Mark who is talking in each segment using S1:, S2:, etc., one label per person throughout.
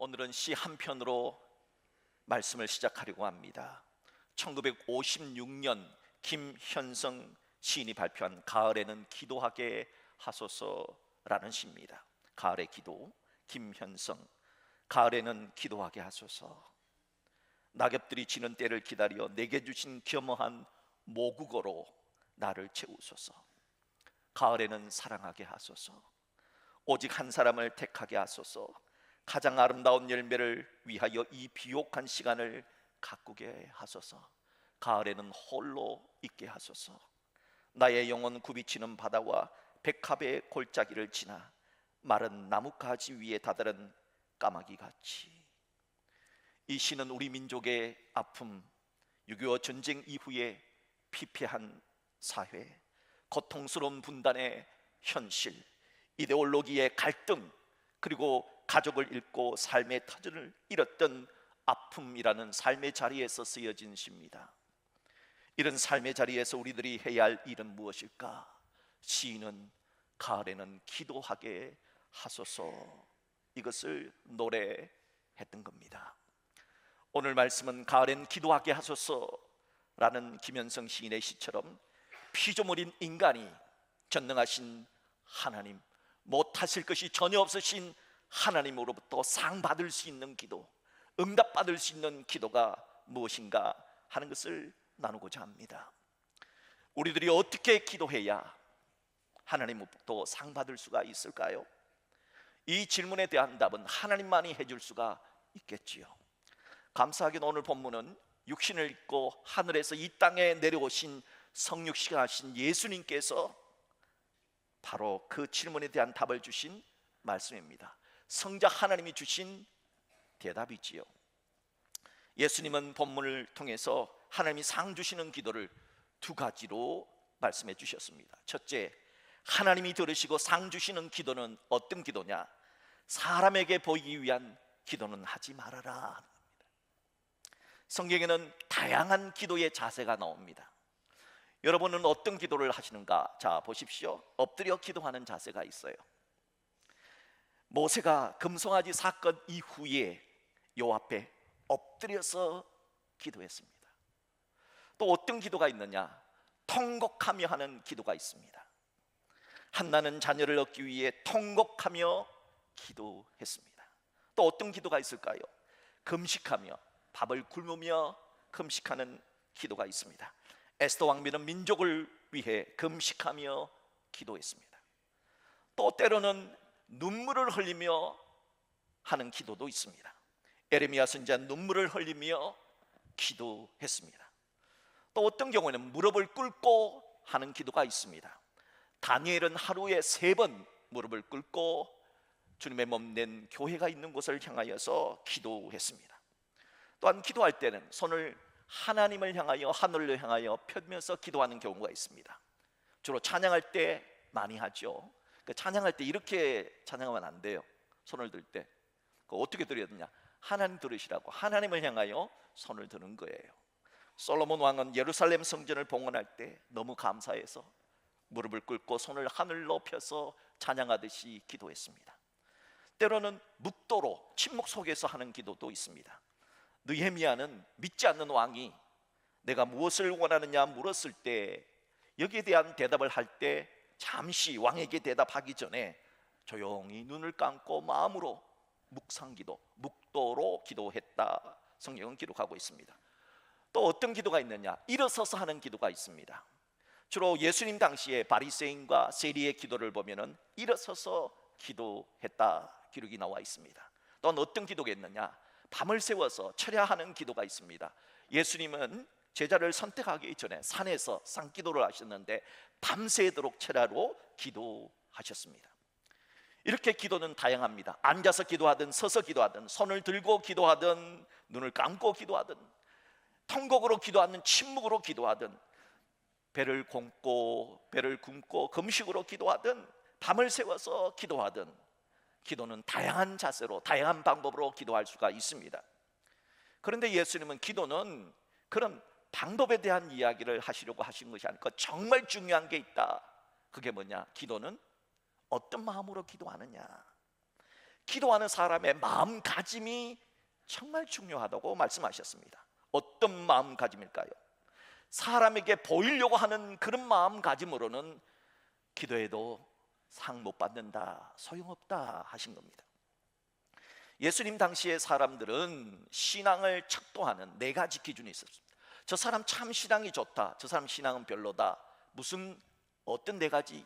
S1: 오늘은 시 한 편으로 말씀을 시작하려고 합니다. 1956년 김현성 시인이 발표한 가을에는 기도하게 하소서라는 시입니다. 가을의 기도, 김현성. 가을에는 기도하게 하소서. 낙엽들이 지는 때를 기다려 내게 주신 겸허한 모국어로 나를 채우소서. 가을에는 사랑하게 하소서. 오직 한 사람을 택하게 하소서. 가장 아름다운 열매를 위하여 이 비옥한 시간을 가꾸게 하소서. 가을에는 홀로 있게 하소서. 나의 영혼 굽이치는 바다와 백합의 골짜기를 지나 마른 나뭇가지 위에 다다른 까마귀 같이. 이 시는 우리 민족의 아픔, 6.25 전쟁 이후에 피폐한 사회, 고통스러운 분단의 현실, 이데올로기의 갈등, 그리고 가족을 잃고 삶의 터전을 잃었던 아픔이라는 삶의 자리에서 쓰여진 시입니다. 이런 삶의 자리에서 우리들이 해야 할 일은 무엇일까? 시인은 가을에는 기도하게 하소서, 이것을 노래했던 겁니다. 오늘 말씀은 가을엔 기도하게 하소서라는 김현성 시인의 시처럼 피조물인 인간이 전능하신 하나님, 못하실 것이 전혀 없으신 하나님으로부터 상 받을 수 있는 기도, 응답 받을 수 있는 기도가 무엇인가 하는 것을 나누고자 합니다. 우리들이 어떻게 기도해야 하나님으로부터 상 받을 수가 있을까요? 이 질문에 대한 답은 하나님만이 해줄 수가 있겠지요. 감사하게도 오늘 본문은 육신을 입고 하늘에서 이 땅에 내려오신 성육신하신 예수님께서 바로 그 질문에 대한 답을 주신 말씀입니다. 성자 하나님이 주신 대답이지요. 예수님은 본문을 통해서 하나님이 상 주시는 기도를 두 가지로 말씀해 주셨습니다. 첫째, 하나님이 들으시고 상 주시는 기도는 어떤 기도냐? 사람에게 보이기 위한 기도는 하지 말아라. 성경에는 다양한 기도의 자세가 나옵니다. 여러분은 어떤 기도를 하시는가? 자, 보십시오. 엎드려 기도하는 자세가 있어요. 모세가 금송아지 사건 이후에 여호와 앞에 엎드려서 기도했습니다. 또 어떤 기도가 있느냐? 통곡하며 하는 기도가 있습니다. 한나는 자녀를 얻기 위해 통곡하며 기도했습니다. 또 어떤 기도가 있을까요? 금식하며, 밥을 굶으며 금식하는 기도가 있습니다. 에스더 왕비는 민족을 위해 금식하며 기도했습니다. 또 때로는 눈물을 흘리며 하는 기도도 있습니다. 에레미야 선지자는 눈물을 흘리며 기도했습니다. 또 어떤 경우에는 무릎을 꿇고 하는 기도가 있습니다. 다니엘은 하루에 3번 무릎을 꿇고 주님의 몸낸 교회가 있는 곳을 향하여서 기도했습니다. 또한 기도할 때는 손을 하나님을 향하여, 하늘을 향하여 펴면서 기도하는 경우가 있습니다. 주로 찬양할 때 많이 하죠. 찬양할 때 이렇게 찬양하면 안 돼요. 손을 들 때 어떻게 드려야 되냐? 하나님 들으시라고 하나님을 향하여 손을 드는 거예요. 솔로몬 왕은 예루살렘 성전을 봉헌할 때 너무 감사해서 무릎을 꿇고 손을 하늘로 펴서 찬양하듯이 기도했습니다. 때로는 묵도로 침묵 속에서 하는 기도도 있습니다. 느헤미야는 믿지 않는 왕이 내가 무엇을 원하느냐 물었을 때 여기에 대한 대답을 할 때 잠시 왕에게 대답하기 전에 조용히 눈을 감고 마음으로 묵상기도, 묵도로 기도했다, 성경은 기록하고 있습니다. 또 어떤 기도가 있느냐? 일어서서 하는 기도가 있습니다. 주로 예수님 당시에 바리새인과 세리의 기도를 보면은 일어서서 기도했다 기록이 나와 있습니다. 또한 어떤 기도가 있느냐? 밤을 새워서 철야하는 기도가 있습니다. 예수님은 제자를 선택하기 전에 산에서 산기도를 하셨는데 밤새도록 철야로 기도하셨습니다. 이렇게 기도는 다양합니다. 앉아서 기도하든 서서 기도하든 손을 들고 기도하든 눈을 감고 기도하든 통곡으로 기도하든 침묵으로 기도하든 배를 굶고 금식으로 기도하든 밤을 새워서 기도하든 기도는 다양한 자세로 다양한 방법으로 기도할 수가 있습니다. 그런데 예수님은 기도는 그런 방법에 대한 이야기를 하시려고 하신 것이 아니고 정말 중요한 게 있다. 그게 뭐냐? 기도는 어떤 마음으로 기도하느냐. 기도하는 사람의 마음가짐이 정말 중요하다고 말씀하셨습니다. 어떤 마음가짐일까요? 사람에게 보이려고 하는 그런 마음가짐으로는 기도해도 상 못 받는다, 소용없다 하신 겁니다. 예수님 당시의 사람들은 신앙을 척도하는 4가지 기준이 있었습니다. 저 사람 참 신앙이 좋다, 저 사람 신앙은 별로다. 무슨 어떤 4가지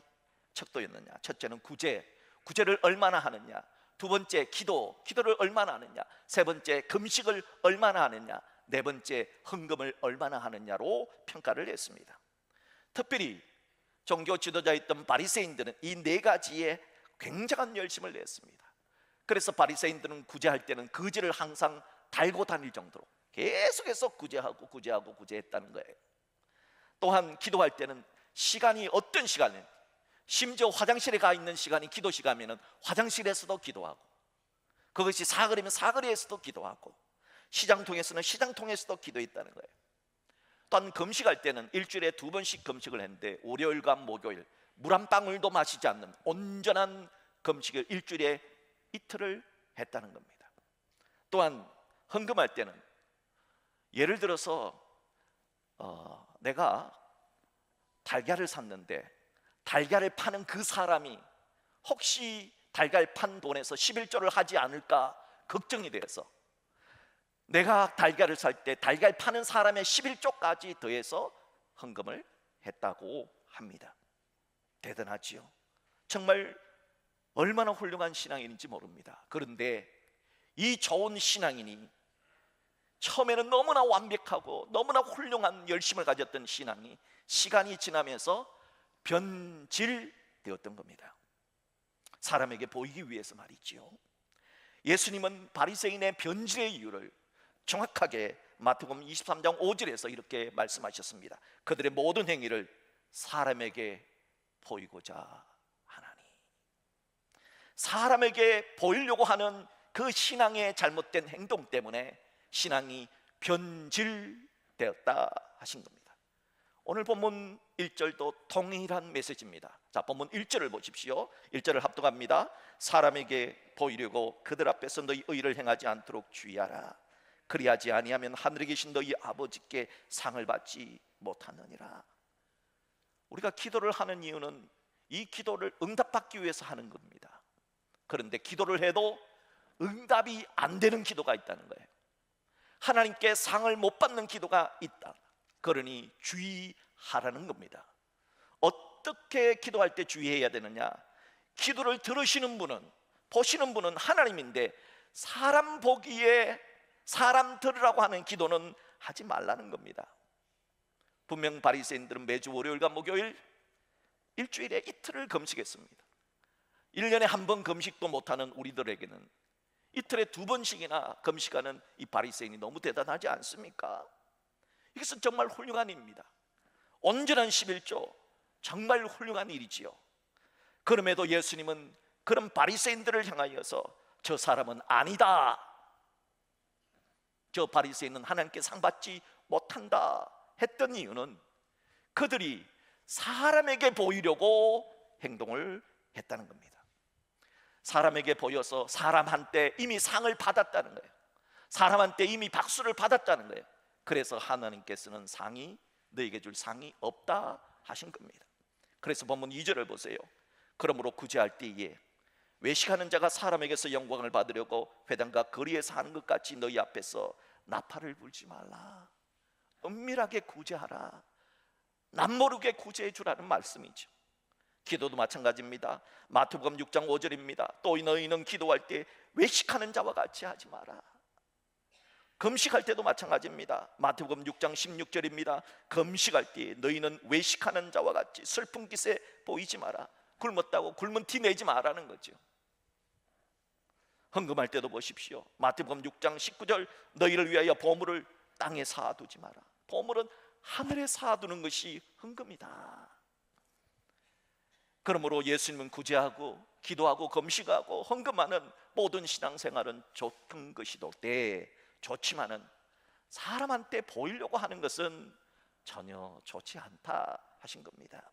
S1: 척도였느냐? 첫째는 구제를 얼마나 하느냐. 두 번째 기도를 얼마나 하느냐. 세 번째 금식을 얼마나 하느냐. 네 번째 헌금을 얼마나 하느냐로 평가를 했습니다. 특별히 종교 지도자였던 바리새인들은 이 4가지에 굉장한 열심을 냈습니다. 그래서 바리새인들은 구제할 때는 거지를 항상 달고 다닐 정도로 계속해서 구제했다는 거예요. 또한 기도할 때는 시간이 어떤 시간은, 심지어 화장실에 가 있는 시간이 기도 시간이면 화장실에서도 기도하고, 그것이 사거리면 사거리에서도 기도하고, 시장통에서는 시장통에서도 기도했다는 거예요. 또한 금식할 때는 일주일에 2번씩 금식을 했는데 월요일과 목요일 물 한 방울도 마시지 않는 온전한 금식을 일주일에 이틀을 했다는 겁니다. 또한 헌금할 때는 예를 들어서 내가 달걀을 샀는데 달걀을 파는 그 사람이 혹시 달걀 판 돈에서 11조를 하지 않을까 걱정이 돼서 내가 달걀을 살 때 달걀 파는 사람의 11조까지 더해서 헌금을 했다고 합니다. 대단하지요. 정말 얼마나 훌륭한 신앙인인지 모릅니다. 그런데 이 좋은 신앙인이 처음에는 너무나 완벽하고 너무나 훌륭한 열심을 가졌던 신앙이 시간이 지나면서 변질되었던 겁니다. 사람에게 보이기 위해서 말이지요. 예수님은 바리새인의 변질의 이유를 정확하게 마태복음 23장 5절에서 이렇게 말씀하셨습니다. 그들의 모든 행위를 사람에게 보이고자 하나니. 사람에게 보이려고 하는 그 신앙의 잘못된 행동 때문에 신앙이 변질되었다 하신 겁니다. 오늘 본문 1절도 동일한 메시지입니다. 자, 본문 1절을 보십시오. 1절을 합독합니다. 사람에게 보이려고 그들 앞에서 너희 의를 행하지 않도록 주의하라. 그리하지 아니하면 하늘에 계신 너희 아버지께 상을 받지 못하느니라. 우리가 기도를 하는 이유는 이 기도를 응답받기 위해서 하는 겁니다. 그런데 기도를 해도 응답이 안 되는 기도가 있다는 거예요. 하나님께 상을 못 받는 기도가 있다. 그러니 주의하라는 겁니다. 어떻게 기도할 때 주의해야 되느냐? 기도를 들으시는 분은, 보시는 분은 하나님인데 사람 보기에 사람 들으라고 하는 기도는 하지 말라는 겁니다. 분명 바리새인들은 매주 월요일과 목요일 일주일에 이틀을 금식했습니다. 1년에 한 번 금식도 못하는 우리들에게는 이틀에 2번씩이나 금식하는 이 바리새인이 너무 대단하지 않습니까? 이것은 정말 훌륭한 일입니다. 온전한 11조 정말 훌륭한 일이지요. 그럼에도 예수님은 그런 바리새인들을 향하여서 저 사람은 아니다, 저 바리새인은 하나님께 상 받지 못한다 했던 이유는 그들이 사람에게 보이려고 행동을 했다는 겁니다. 사람에게 보여서 사람한테 이미 상을 받았다는 거예요. 사람한테 이미 박수를 받았다는 거예요. 그래서 하나님께서는 너에게 줄 상이 없다 하신 겁니다. 그래서 본문 2절을 보세요. 그러므로 구제할 때에 외식하는 자가 사람에게서 영광을 받으려고 회당과 거리에서 하는 것 같이 너희 앞에서 나팔을 불지 말라. 은밀하게 구제하라. 남모르게 구제해 주라는 말씀이죠. 기도도 마찬가지입니다. 마태복음 6장 5절입니다. 또 너희는 기도할 때 외식하는 자와 같이 하지 마라. 금식할 때도 마찬가지입니다. 마태복음 6장 16절입니다. 금식할 때 너희는 외식하는 자와 같이 슬픈 기세 보이지 마라. 굶었다고 굶은 티 내지 마라는 거죠. 헌금할 때도 보십시오. 마태복음 6장 19절 너희를 위하여 보물을 땅에 쌓아두지 마라. 보물은 하늘에 쌓아두는 것이 헌금이다. 그러므로 예수님은 구제하고 기도하고 금식하고 헌금하는 모든 신앙생활은 좋은 것이도 좋지만은 사람한테 보이려고 하는 것은 전혀 좋지 않다 하신 겁니다.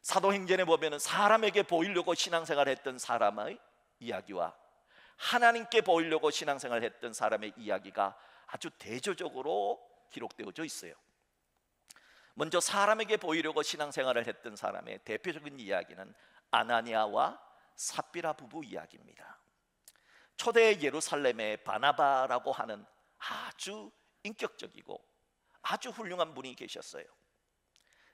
S1: 사도행전에 보면은 사람에게 보이려고 신앙생활을 했던 사람의 이야기와 하나님께 보이려고 신앙생활을 했던 사람의 이야기가 아주 대조적으로 기록되어져 있어요. 먼저 사람에게 보이려고 신앙생활을 했던 사람의 대표적인 이야기는 아나니아와 삽비라 부부 이야기입니다. 초대 예루살렘의 바나바라고 하는 아주 인격적이고 아주 훌륭한 분이 계셨어요.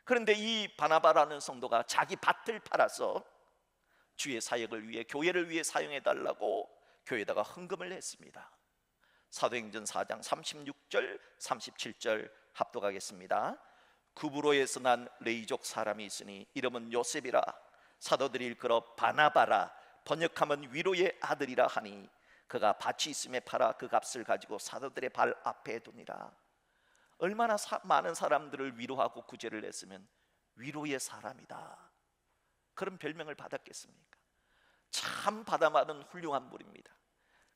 S1: 그런데 이 바나바라는 성도가 자기 밭을 팔아서 주의 사역을 위해, 교회를 위해 사용해 달라고 교회에다가 헌금을 했습니다. 사도행전 4장 36절 37절 합독하겠습니다. 구브로에서 난 레이족 사람이 있으니 이름은 요셉이라, 사도들이 일컬어 바나바라, 번역하면 위로의 아들이라 하니 그가 밭이 있음에 팔아 그 값을 가지고 사도들의 발 앞에 두니라. 얼마나 많은 사람들을 위로하고 구제를 했으면 위로의 사람이다, 그런 별명을 받았겠습니까? 참 바다마는 훌륭한 분입니다.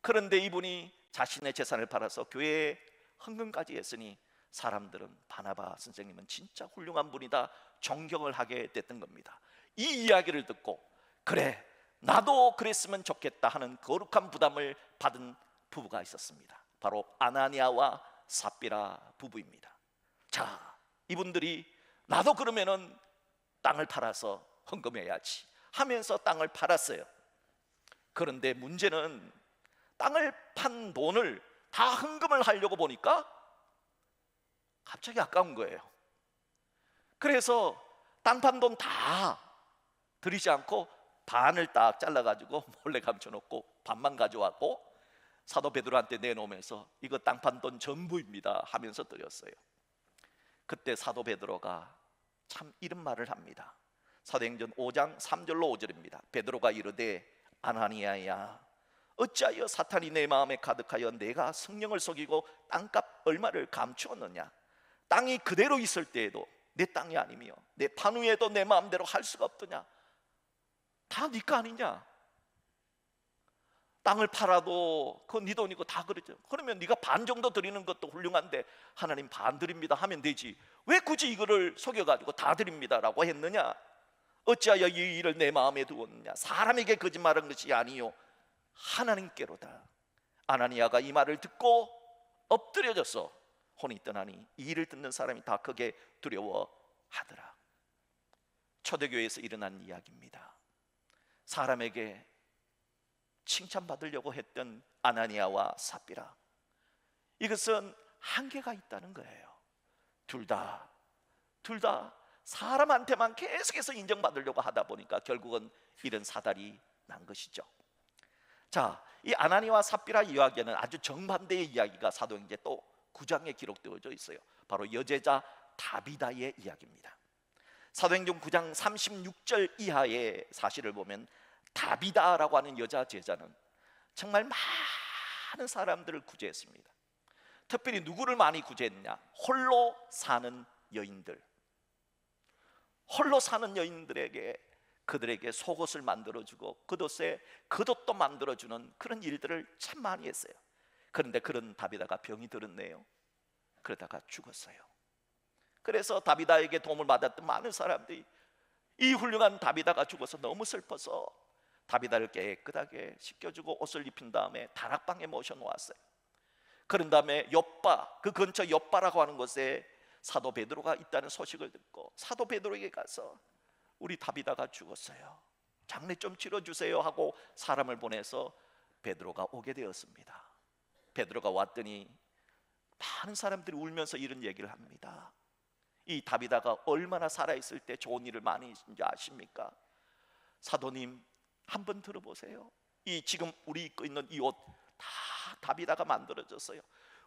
S1: 그런데 이분이 자신의 재산을 팔아서 교회에 헌금까지 했으니 사람들은 바나바 선생님은 진짜 훌륭한 분이다, 존경을 하게 됐던 겁니다. 이 이야기를 듣고 그래, 나도 그랬으면 좋겠다 하는 거룩한 부담을 받은 부부가 있었습니다. 바로 아나니아와 삽비라 부부입니다. 자, 이분들이 나도 그러면은 땅을 팔아서 헌금해야지 하면서 땅을 팔았어요. 그런데 문제는 땅을 판 돈을 다 헌금을 하려고 보니까 갑자기 아까운 거예요. 그래서 땅 판 돈 다 드리지 않고 반을 딱 잘라가지고 몰래 감춰놓고 반만 가져왔고 사도 베드로한테 내놓으면서 이거 땅 판 돈 전부입니다 하면서 드렸어요. 그때 사도 베드로가 참 이런 말을 합니다. 사도행전 5장 3절로 5절입니다. 베드로가 이르되 아나니아야, 어찌하여 사탄이 내 마음에 가득하여 내가 성령을 속이고 땅값 얼마를 감추었느냐? 땅이 그대로 있을 때에도 내 땅이 아니며 내 판후에도 내 마음대로 할 수가 없더냐? 다 네 거 아니냐? 땅을 팔아도 그건 네 돈이고 다 그러죠. 그러면 네가 반 정도 드리는 것도 훌륭한데 하나님 반 드립니다 하면 되지, 왜 굳이 이거를 속여가지고 다 드립니다라고 했느냐? 어찌하여 이 일을 내 마음에 두었느냐? 사람에게 거짓말한 것이 아니요 하나님께로다. 아나니아가 이 말을 듣고 엎드려져서 혼이 떠나니 이 일을 듣는 사람이 다 크게 두려워하더라. 초대교회에서 일어난 이야기입니다. 사람에게 칭찬받으려고 했던 아나니아와 삽비라, 이것은 한계가 있다는 거예요. 둘 다 사람한테만 계속해서 인정받으려고 하다 보니까 결국은 이런 사달이 난 것이죠. 자, 이 아나니아와 삽비라 이야기는 아주 정반대의 이야기가 사도행전 또 9장에 기록되어져 있어요. 바로 여제자 다비다의 이야기입니다. 사도행전 9장 36절 이하의 사실을 보면 다비다라고 하는 여자 제자는 정말 많은 사람들을 구제했습니다. 특별히 누구를 많이 구제했냐? 홀로 사는 여인들. 홀로 사는 여인들에게 그들에게 속옷을 만들어주고 겉옷도 만들어주는 그런 일들을 참 많이 했어요. 그런데 그런 다비다가 병이 들었네요. 그러다가 죽었어요. 그래서 다비다에게 도움을 받았던 많은 사람들이 이 훌륭한 다비다가 죽어서 너무 슬퍼서 다비다를 깨끗하게 씻겨주고 옷을 입힌 다음에 다락방에 모셔놓았어요. 그런 다음에 욥바, 그 근처 욥바라고 하는 곳에 사도 베드로가 있다는 소식을 듣고 사도 베드로에게 가서 우리 다비다가 죽었어요, 장례 좀 치러주세요 하고 사람을 보내서 베드로가 오게 되었습니다. 베드로가 왔더니 많은 사람들이 울면서 이런 얘기를 합니다. 이 다비다가 얼마나 살아있을 때 좋은 일을 많이 했는지 아십니까? 사도님, 한번 들어보세요. 이 지금 우리 입고 있는 이 옷 다 다비다가 만들어졌어요.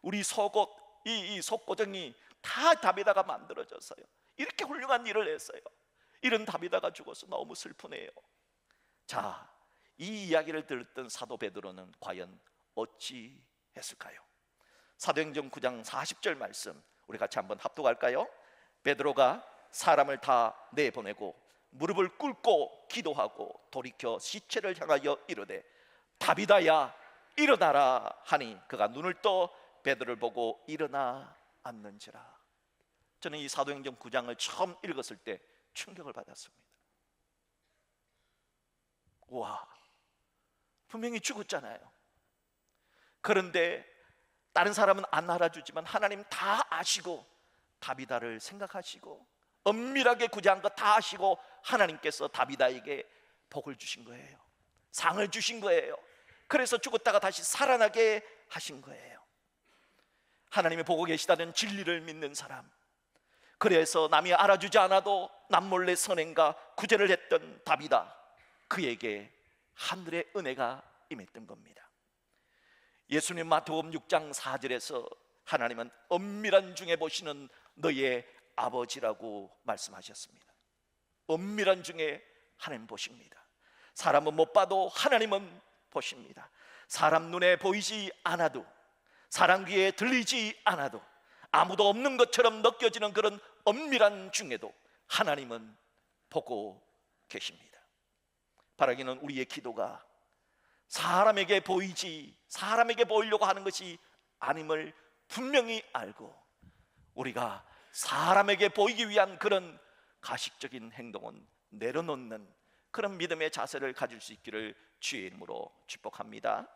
S1: 우리 속옷, 이 속고정이 다 다비다가 만들어졌어요. 이렇게 훌륭한 일을 했어요. 이런 다비다가 죽어서 너무 슬프네요. 자, 이 이야기를 들었던 사도 베드로는 과연 어찌 했을까요? 사도행전 9장 40절 말씀 우리 같이 한번 합독할까요? 베드로가 사람을 다 내보내고 무릎을 꿇고 기도하고 돌이켜 시체를 향하여 이르되 다비다야 일어나라 하니 그가 눈을 떠 베드로를 보고 일어나 앉는지라. 저는 이 사도행전 9장을 처음 읽었을 때 충격을 받았습니다. 와, 분명히 죽었잖아요. 그런데 다른 사람은 안 알아주지만 하나님 다 아시고 다비다를 생각하시고 엄밀하게 구제한 거 다 아시고 하나님께서 다비다에게 복을 주신 거예요. 상을 주신 거예요. 그래서 죽었다가 다시 살아나게 하신 거예요. 하나님이 보고 계시다는 진리를 믿는 사람, 그래서 남이 알아주지 않아도 남몰래 선행과 구제를 했던 다비다, 그에게 하늘의 은혜가 임했던 겁니다. 예수님 마태복음 6장 4절에서 하나님은 엄밀한 중에 보시는 너의 아버지라고 말씀하셨습니다. 엄밀한 중에 하나님 보십니다. 사람은 못 봐도 하나님은 보십니다. 사람 눈에 보이지 않아도, 사람 귀에 들리지 않아도, 아무도 없는 것처럼 느껴지는 그런 엄밀한 중에도 하나님은 보고 계십니다. 바라기는 우리의 기도가 사람에게 보이려고 하는 것이 아님을 분명히 알고, 우리가 사람에게 보이기 위한 그런 가식적인 행동은 내려놓는 그런 믿음의 자세를 가질 수 있기를 주의 이름으로 축복합니다.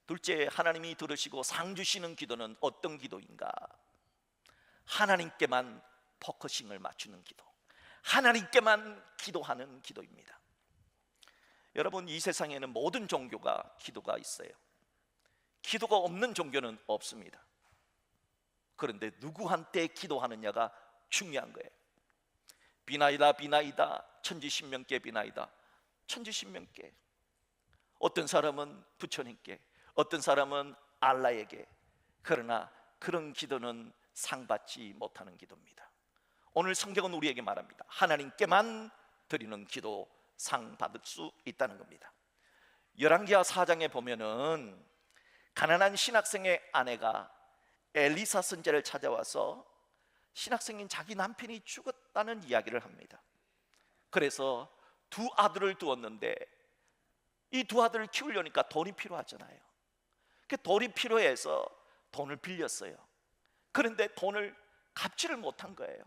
S1: 둘째, 하나님이 들으시고 상 주시는 기도는 어떤 기도인가? 하나님께만 포커싱을 맞추는 기도, 하나님께만 기도하는 기도입니다. 여러분, 이 세상에는 모든 종교가 기도가 있어요. 기도가 없는 종교는 없습니다. 그런데 누구한테 기도하느냐가 중요한 거예요. 비나이다 비나이다 천지신명께 비나이다 천지신명께. 어떤 사람은 부처님께, 어떤 사람은 알라에게. 그러나 그런 기도는 상받지 못하는 기도입니다. 오늘 성경은 우리에게 말합니다. 하나님께만 드리는 기도 상 받을 수 있다는 겁니다. 열왕기하 4장에 보면은 가난한 신학생의 아내가 엘리사 선지자를 찾아와서 신학생인 자기 남편이 죽었다는 이야기를 합니다. 그래서 두 아들을 두었는데 이 두 아들을 키우려니까 돈이 필요하잖아요. 그 돈이 필요해서 돈을 빌렸어요. 그런데 돈을 갚지를 못한 거예요.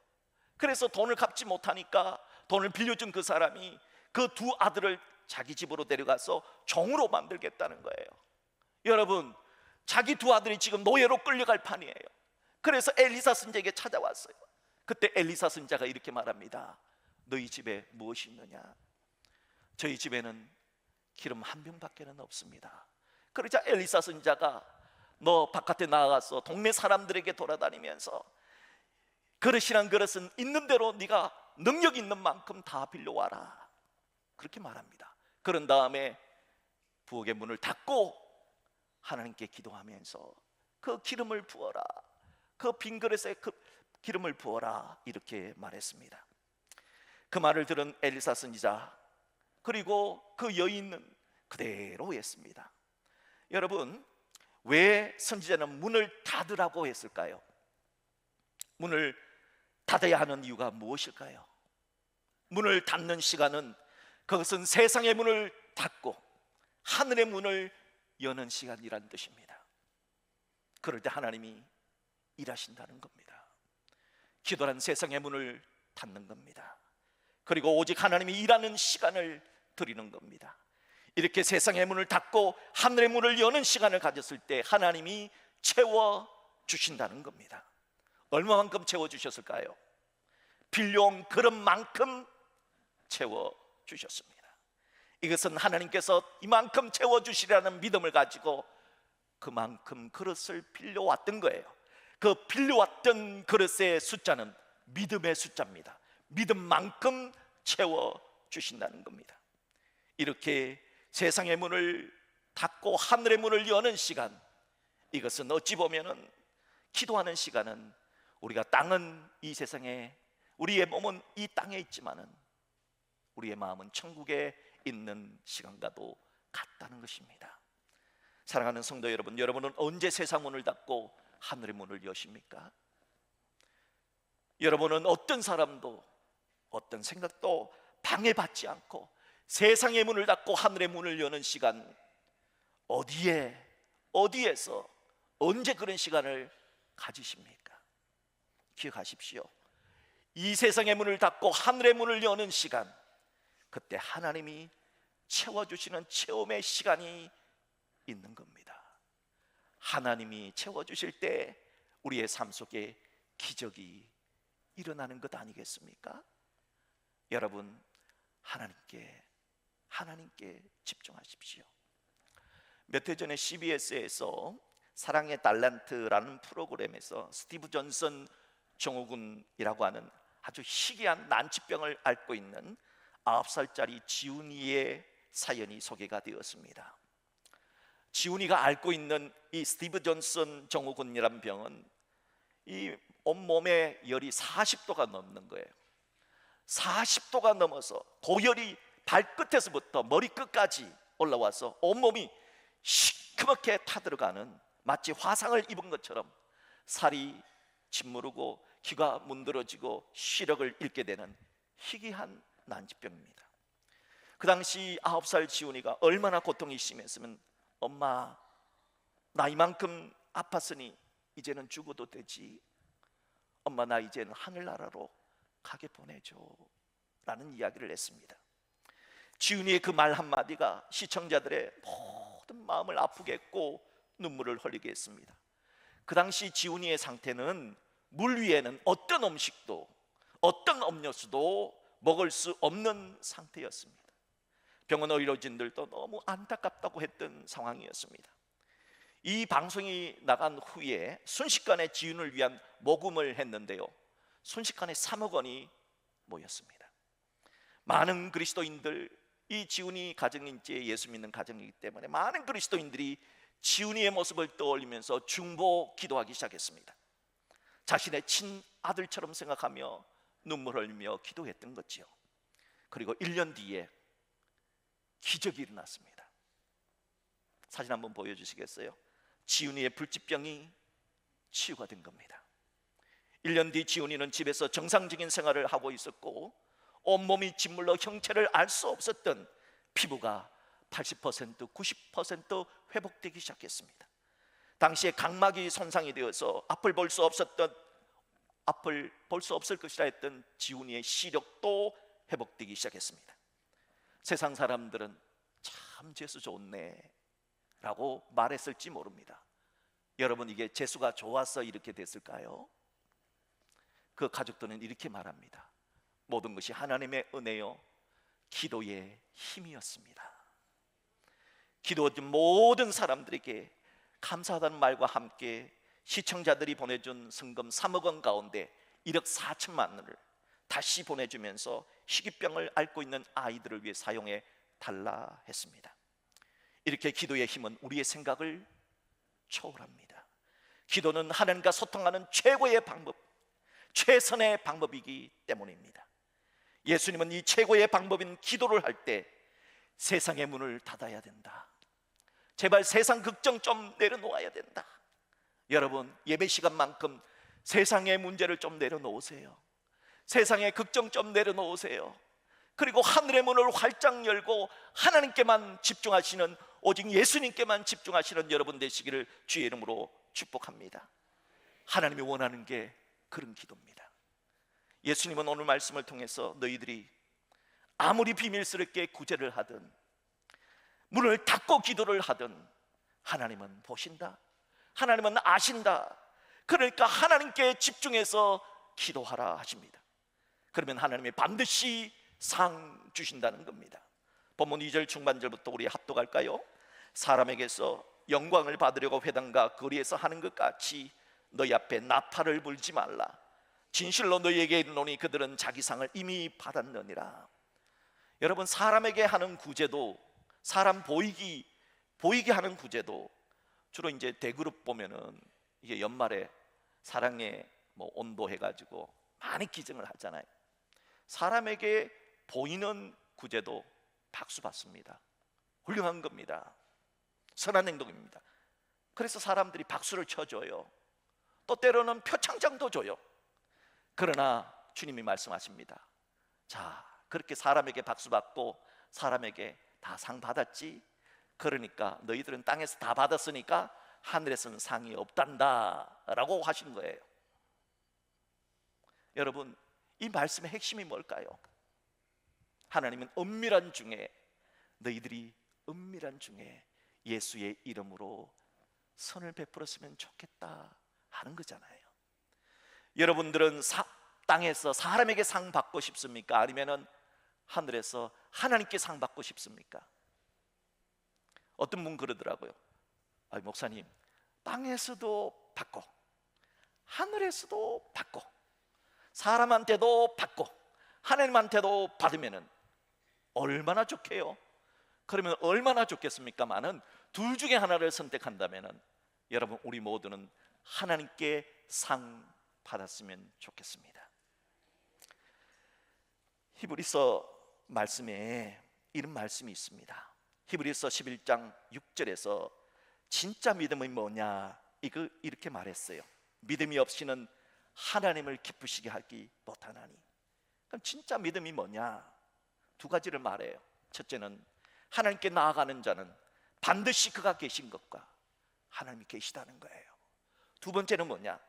S1: 그래서 돈을 갚지 못하니까 돈을 빌려준 그 사람이 그 두 아들을 자기 집으로 데려가서 종으로 만들겠다는 거예요. 여러분, 자기 두 아들이 지금 노예로 끌려갈 판이에요. 그래서 엘리사 선지자에게 찾아왔어요. 그때 엘리사 선지자가 이렇게 말합니다. 너희 집에 무엇이 있느냐? 저희 집에는 기름 한 병밖에는 없습니다. 그러자 엘리사 선지자가 너 바깥에 나가서 동네 사람들에게 돌아다니면서 그릇이란 그릇은 있는 대로 네가 능력 있는 만큼 다 빌려와라, 그렇게 말합니다. 그런 다음에 부엌의 문을 닫고 하나님께 기도하면서 그 기름을 부어라, 그 빈 그릇에 그 기름을 부어라, 이렇게 말했습니다. 그 말을 들은 엘리사 선지자 그리고 그 여인은 그대로 했습니다. 여러분, 왜 선지자는 문을 닫으라고 했을까요? 문을 닫아야 하는 이유가 무엇일까요? 문을 닫는 시간은 그것은 세상의 문을 닫고 하늘의 문을 여는 시간이란 뜻입니다. 그럴 때 하나님이 일하신다는 겁니다. 기도란 세상의 문을 닫는 겁니다. 그리고 오직 하나님이 일하는 시간을 드리는 겁니다. 이렇게 세상의 문을 닫고 하늘의 문을 여는 시간을 가졌을 때 하나님이 채워주신다는 겁니다. 얼마만큼 채워주셨을까요? 빌려온 그릇만큼 채워주셨습니다. 이것은 하나님께서 이만큼 채워주시라는 믿음을 가지고 그만큼 그릇을 빌려왔던 거예요. 그 빌려왔던 그릇의 숫자는 믿음의 숫자입니다. 믿음만큼 채워주신다는 겁니다. 이렇게 세상의 문을 닫고 하늘의 문을 여는 시간, 이것은 어찌 보면은 기도하는 시간은 우리가 땅은 이 세상에, 우리의 몸은 이 땅에 있지만은 우리의 마음은 천국에 있는 시간과도 같다는 것입니다. 사랑하는 성도 여러분, 여러분은 언제 세상 문을 닫고 하늘의 문을 여십니까? 여러분은 어떤 사람도 어떤 생각도 방해받지 않고 세상의 문을 닫고 하늘의 문을 여는 시간, 어디에서 언제 그런 시간을 가지십니까? 기억하십시오. 이 세상의 문을 닫고 하늘의 문을 여는 시간, 그때 하나님이 채워주시는 체험의 시간이 있는 겁니다. 하나님이 채워주실 때 우리의 삶 속에 기적이 일어나는 것 아니겠습니까? 여러분, 하나님께 집중하십시오. 몇 해 전에 CBS에서 사랑의 달란트라는 프로그램에서 스티브 존슨 증후군이라고 하는 아주 희귀한 난치병을 앓고 있는 9살짜리 지훈이의 사연이 소개가 되었습니다. 지훈이가 앓고 있는 이 스티브 존슨 증후군이라는 병은 이 온몸의 열이 40도가 넘는 거예요. 40도가 넘어서 고열이 발끝에서부터 머리끝까지 올라와서 온몸이 시커멓게 타들어가는, 마치 화상을 입은 것처럼 살이 짓무르고 귀가 문드러지고 시력을 잃게 되는 희귀한 난치병입니다. 그 당시 9살 지훈이가 얼마나 고통이 심했으면, 엄마, 나 이만큼 아팠으니 이제는 죽어도 되지. 엄마, 나 이제는 하늘나라로 가게 보내줘 라는 이야기를 했습니다. 지훈이의 그 말 한마디가 시청자들의 모든 마음을 아프게 했고 눈물을 흘리게 했습니다. 그 당시 지훈이의 상태는 물 위에는 어떤 음식도 어떤 음료수도 먹을 수 없는 상태였습니다. 병원 의료진들도 너무 안타깝다고 했던 상황이었습니다. 이 방송이 나간 후에 순식간에 지훈을 위한 모금을 했는데요, 순식간에 3억 원이 모였습니다. 많은 그리스도인들, 이 지훈이 가정이 이제 예수 믿는 가정이기 때문에 많은 그리스도인들이 지훈이의 모습을 떠올리면서 중보 기도하기 시작했습니다. 자신의 친아들처럼 생각하며 눈물을 흘리며 기도했던 거지요. 그리고 1년 뒤에 기적이 일어났습니다. 사진 한번 보여주시겠어요? 지훈이의 불치병이 치유가 된 겁니다. 1년 뒤 지훈이는 집에서 정상적인 생활을 하고 있었고 온몸이 짓물러 형체를 알 수 없었던 피부가 80%, 90% 회복되기 시작했습니다. 당시에 각막이 손상이 되어서 앞을 볼 수 없을 것이라 했던 지훈이의 시력도 회복되기 시작했습니다. 세상 사람들은 참 재수 좋네 라고 말했을지 모릅니다. 여러분, 이게 재수가 좋아서 이렇게 됐을까요? 그 가족들은 이렇게 말합니다. 모든 것이 하나님의 은혜요, 기도의 힘이었습니다. 기도했던 모든 사람들에게 감사하다는 말과 함께 시청자들이 보내준 성금 3억 원 가운데 1억 4천만 원을 다시 보내주면서 희귀병을 앓고 있는 아이들을 위해 사용해 달라 했습니다. 이렇게 기도의 힘은 우리의 생각을 초월합니다. 기도는 하나님과 소통하는 최고의 방법, 최선의 방법이기 때문입니다. 예수님은 이 최고의 방법인 기도를 할 때 세상의 문을 닫아야 된다, 제발 세상 걱정 좀 내려놓아야 된다. 여러분, 예배 시간만큼 세상의 문제를 좀 내려놓으세요. 세상의 걱정 좀 내려놓으세요. 그리고 하늘의 문을 활짝 열고 하나님께만 집중하시는, 오직 예수님께만 집중하시는 여러분 되시기를 주의 이름으로 축복합니다. 하나님이 원하는 게 그런 기도입니다. 예수님은 오늘 말씀을 통해서 너희들이 아무리 비밀스럽게 구제를 하든 문을 닫고 기도를 하든 하나님은 보신다, 하나님은 아신다. 그러니까 하나님께 집중해서 기도하라 하십니다. 그러면 하나님이 반드시 상 주신다는 겁니다. 본문 2절 중반절부터 우리 합독할까요? 사람에게서 영광을 받으려고 회당과 거리에서 하는 것 같이 너희 앞에 나팔을 불지 말라. 진실로 너희에게 이르노니 그들은 자기 상을 이미 받았느니라. 여러분, 사람에게 하는 구제도, 사람 보이게 하는 구제도 주로 이제 대그룹 보면은 이게 연말에 사랑의 온도 해가지고 많이 기증을 하잖아요. 사람에게 보이는 구제도 박수 받습니다. 훌륭한 겁니다. 선한 행동입니다. 그래서 사람들이 박수를 쳐줘요. 또 때로는 표창장도 줘요. 그러나 주님이 말씀하십니다. 자, 그렇게 사람에게 박수 받고 사람에게 다 상 받았지? 그러니까 너희들은 땅에서 다 받았으니까 하늘에서는 상이 없단다 라고 하시는 거예요. 여러분, 이 말씀의 핵심이 뭘까요? 하나님은 은밀한 중에 너희들이 은밀한 중에 예수의 이름으로 선을 베풀었으면 좋겠다 하는 거잖아요. 여러분들은 땅에서 사람에게 상 받고 싶습니까? 아니면은 하늘에서 하나님께 상 받고 싶습니까? 어떤 분 그러더라고요. 목사님, 땅에서도 받고 하늘에서도 받고 사람한테도 받고 하나님한테도 받으면은 얼마나 좋게요? 그러면 얼마나 좋겠습니까마는 둘 중에 하나를 선택한다면은 여러분, 우리 모두는 하나님께 상 받았으면 좋겠습니다. 히브리서 말씀에 이런 말씀이 있습니다. 히브리서 11장 6절에서 진짜 믿음이 뭐냐 이렇게 말했어요. 믿음이 없이는 하나님을 기쁘시게 하기 못하나니. 그럼 진짜 믿음이 뭐냐? 두 가지를 말해요. 첫째는 하나님께 나아가는 자는 반드시 그가 계신 것과 하나님이 계시다는 거예요. 두 번째는 뭐냐?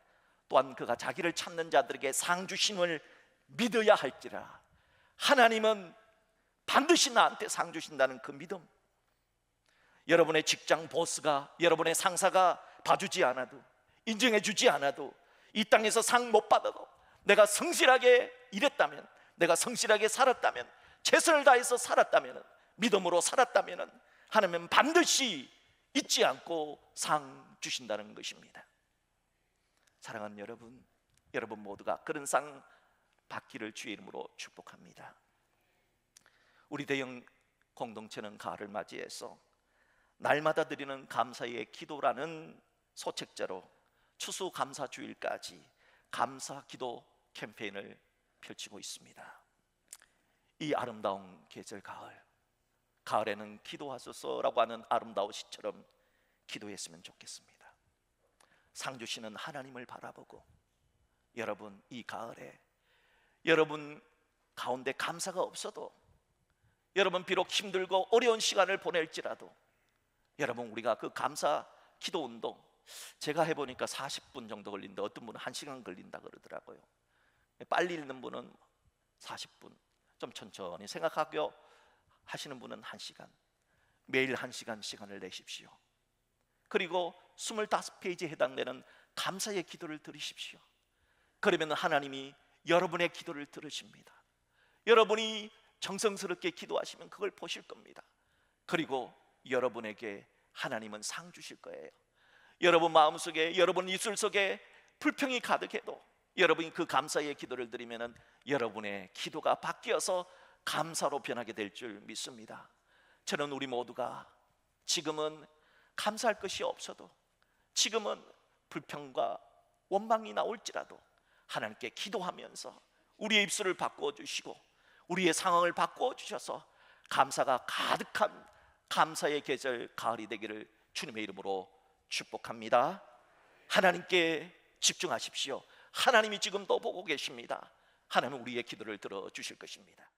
S1: 또한 그가 자기를 찾는 자들에게 상 주심을 믿어야 할지라. 하나님은 반드시 나한테 상 주신다는 그 믿음. 여러분의 직장 보스가, 여러분의 상사가 봐주지 않아도, 인정해 주지 않아도, 이 땅에서 상 못 받아도 내가 성실하게 일했다면, 내가 성실하게 살았다면, 최선을 다해서 살았다면, 믿음으로 살았다면 하나님은 반드시 잊지 않고 상 주신다는 것입니다. 사랑하는 여러분, 여러분 모두가 그런 상 받기를 주의 이름으로 축복합니다. 우리 대형 공동체는 가을을 맞이해서 날마다 드리는 감사의 기도라는 소책자로 추수감사주일까지 감사기도 캠페인을 펼치고 있습니다. 이 아름다운 계절 가을에는 기도하소서라고 하는 아름다운 시처럼 기도했으면 좋겠습니다. 상 주시는 하나님을 바라보고, 여러분 이 가을에 여러분 가운데 감사가 없어도, 여러분 비록 힘들고 어려운 시간을 보낼지라도, 여러분 우리가 그 감사 기도 운동, 제가 해보니까 40분 정도 걸린다, 어떤 분은 1시간 걸린다 그러더라고요. 빨리 읽는 분은 40분, 좀 천천히 생각하고 하시는 분은 1시간, 매일 1시간 시간을 내십시오. 그리고 25페이지에 해당되는 감사의 기도를 드리십시오. 그러면 하나님이 여러분의 기도를 들으십니다. 여러분이 정성스럽게 기도하시면 그걸 보실 겁니다. 그리고 여러분에게 하나님은 상 주실 거예요. 여러분 마음속에, 여러분 입술 속에 불평이 가득해도 여러분이 그 감사의 기도를 드리면 여러분의 기도가 바뀌어서 감사로 변하게 될 줄 믿습니다. 저는 우리 모두가 지금은 감사할 것이 없어도, 지금은 불평과 원망이 나올지라도 하나님께 기도하면서 우리의 입술을 바꾸어 주시고 우리의 상황을 바꾸어 주셔서 감사가 가득한 감사의 계절 가을이 되기를 주님의 이름으로 축복합니다. 하나님께 집중하십시오. 하나님이 지금도 보고 계십니다. 하나님은 우리의 기도를 들어주실 것입니다.